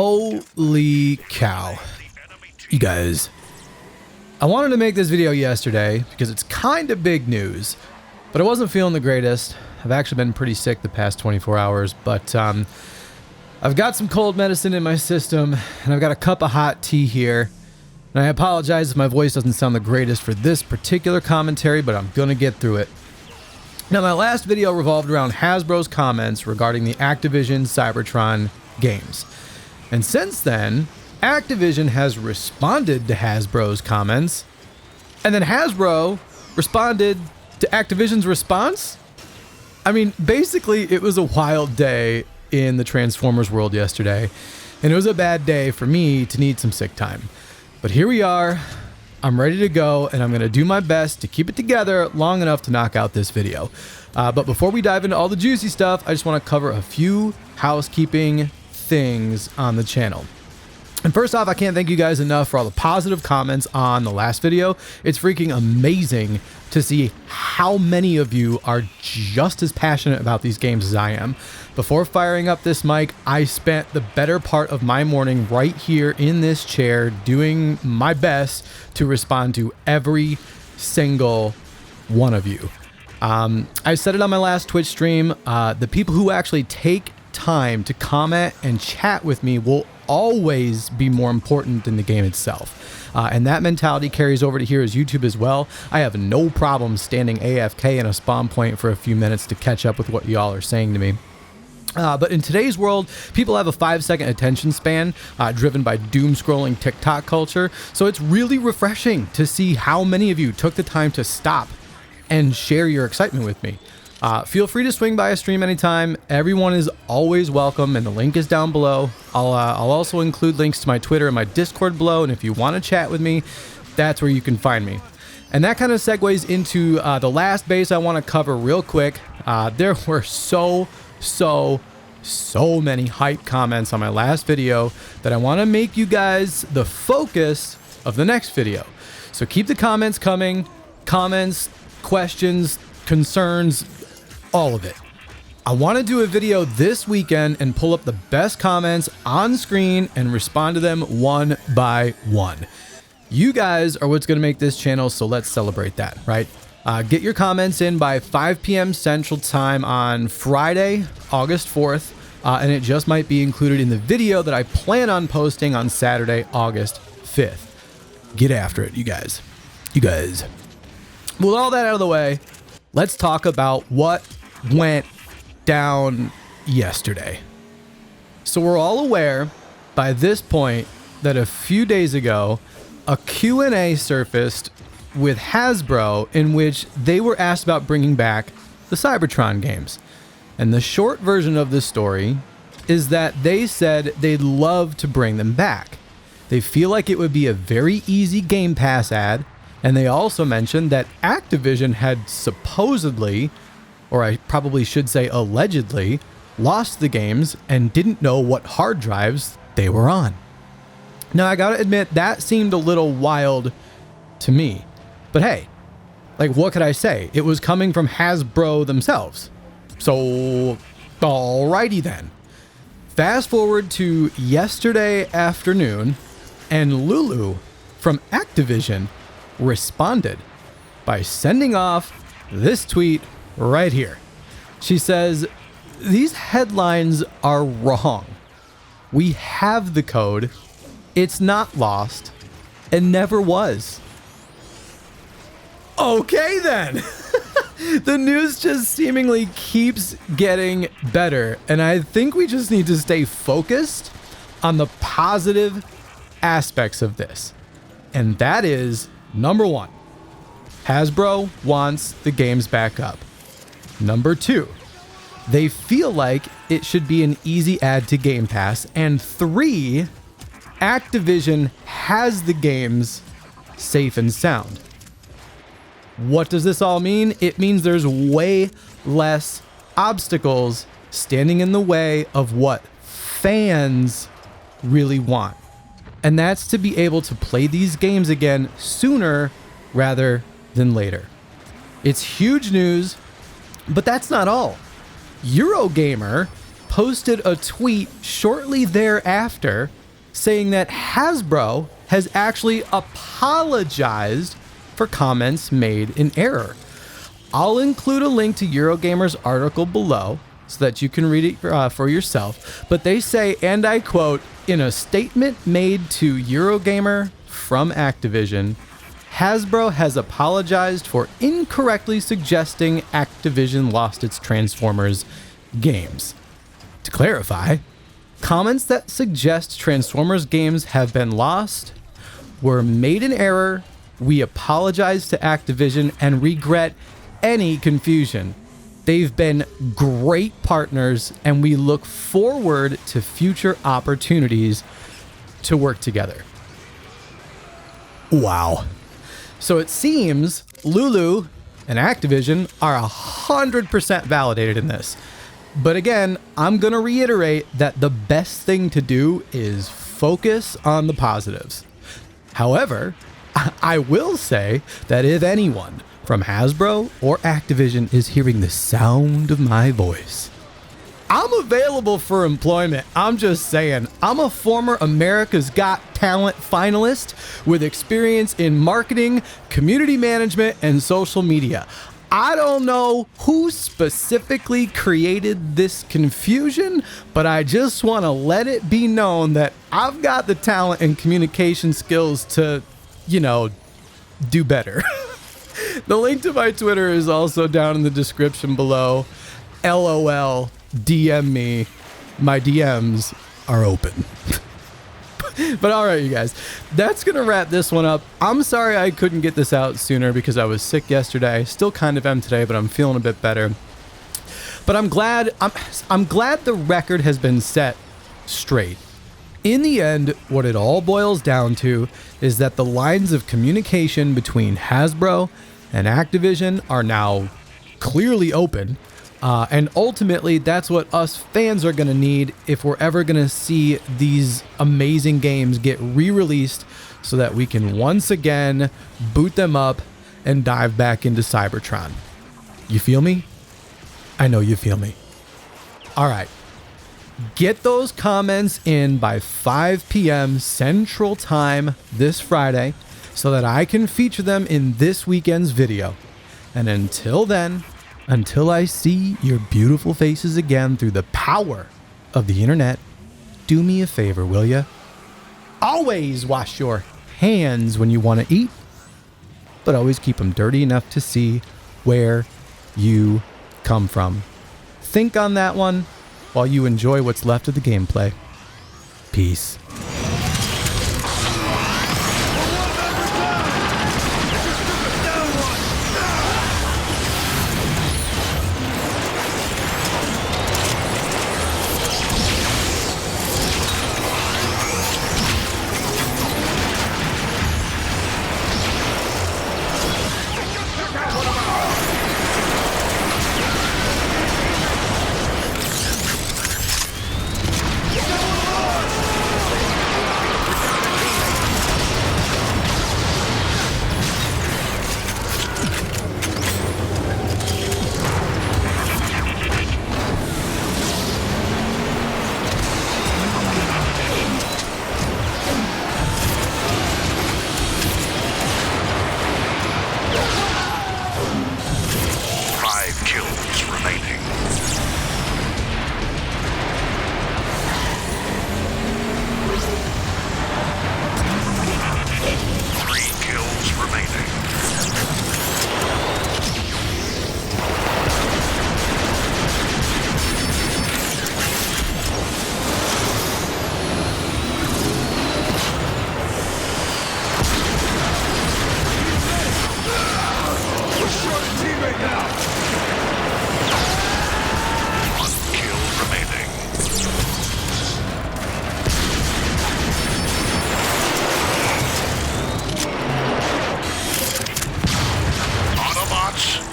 Holy cow. You guys, I wanted to make this video yesterday because it's kind of big news, but I wasn't feeling the greatest. I've actually been pretty sick the past 24 hours, but I've got some cold medicine in my system and I've got a cup of hot tea here. And I apologize if my voice doesn't sound the greatest for this particular commentary, but I'm gonna get through it. Now, my last video revolved around Hasbro's comments regarding the Activision Cybertron games. And since then, Activision has responded to Hasbro's comments, and then Hasbro responded to Activision's response? I mean, basically, it was a wild day in the Transformers world yesterday, and it was a bad day for me to need some sick time. But here we are. I'm ready to go, and I'm going to do my best to keep it together long enough to knock out this video. But before we dive into all the juicy stuff, I just want to cover a few housekeeping things on the channel. And first off, I can't thank you guys enough for all the positive comments on the last video. It's freaking amazing to see how many of you are just as passionate about these games as I am. Before firing up this mic, I spent the better part of my morning right here in this chair doing my best to respond to every single one of you. I said it on my last Twitch stream, the people who actually take time to comment and chat with me will always be more important than the game itself. And that mentality carries over to here as YouTube as well. I have no problem standing AFK in a spawn point for a few minutes to catch up with what y'all are saying to me. But in today's world, people have a 5-second attention span driven by doom scrolling TikTok culture. So it's really refreshing to see how many of you took the time to stop and share your excitement with me. Feel free to swing by a stream anytime. Everyone is always welcome, and the link is down below. I'll also include links to my Twitter and my Discord below, and if you want to chat with me, that's where you can find me. And that kind of segues into the last base I want to cover real quick. There were so many hype comments on my last video that I want to make you guys the focus of the next video. So keep the comments coming. Comments, questions, concerns, all of it. I want to do a video this weekend and pull up the best comments on screen and respond to them one by one. You guys are what's going to make this channel, so let's celebrate that, right? Get your comments in by 5 p.m. Central Time on Friday, August 4th, and it just might be included in the video that I plan on posting on Saturday, August 5th. Get after it, you guys. You guys. With all that out of the way, let's talk about what went down yesterday. So we're all aware by this point that a few days ago, a Q&A surfaced with Hasbro in which they were asked about bringing back the Cybertron games. And the short version of the story is that they said they'd love to bring them back. They feel like it would be a very easy Game Pass ad, and they also mentioned that Activision had supposedly, or I probably should say allegedly, lost the games and didn't know what hard drives they were on. Now, I gotta admit, that seemed a little wild to me. But hey, like, what could I say? It was coming from Hasbro themselves. So, alrighty then. Fast forward to yesterday afternoon, and Lulu from Activision responded by sending off this tweet right here. She says, "These headlines are wrong. We have the code. It's not lost and never was." Okay then. The news just seemingly keeps getting better, and I think we just need to stay focused on the positive aspects of this. And that is, number one, Hasbro wants the games back up. Number two, they feel like it should be an easy add to Game Pass. And three, Activision has the games safe and sound. What does this all mean? It means there's way less obstacles standing in the way of what fans really want. And that's to be able to play these games again sooner rather than later. It's huge news, but that's not all. Eurogamer posted a tweet shortly thereafter saying that Hasbro has actually apologized for comments made in error. I'll include a link to Eurogamer's article below so that you can read it for yourself. But they say, and I quote, "In a statement made to Eurogamer from Activision, Hasbro has apologized for incorrectly suggesting Activision lost its Transformers games. To clarify, comments that suggest Transformers games have been lost were made in error. We apologize to Activision and regret any confusion. They've been great partners, and we look forward to future opportunities to work together." Wow. So it seems Lulu and Activision are 100% validated in this. But again, I'm going to reiterate that the best thing to do is focus on the positives. However, I will say that if anyone from Hasbro or Activision is hearing the sound of my voice, I'm available for employment. I'm just saying, I'm a former America's Got Talent finalist with experience in marketing, community management, and social media. I don't know who specifically created this confusion, but I just want to let it be known that I've got the talent and communication skills to, do better. The link to my Twitter is also down in the description below. LOL, DM me. My DMs are open. But all right, you guys, that's going to wrap this one up. I'm sorry I couldn't get this out sooner because I was sick yesterday. Still kind of am today, but I'm feeling a bit better. But I'm glad the record has been set straight. In the end, what it all boils down to is that the lines of communication between Hasbro and Activision are now clearly open. And ultimately, that's what us fans are going to need if we're ever going to see these amazing games get re-released so that we can once again boot them up and dive back into Cybertron. You feel me? I know you feel me. All right. Get those comments in by 5 p.m. Central Time this Friday so that I can feature them in this weekend's video. And until then, until I see your beautiful faces again through the power of the internet, do me a favor, will ya? Always wash your hands when you want to eat, but always keep them dirty enough to see where you come from. Think on that one while you enjoy what's left of the gameplay. Peace.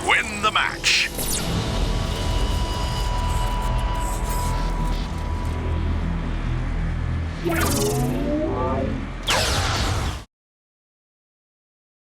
Win the match.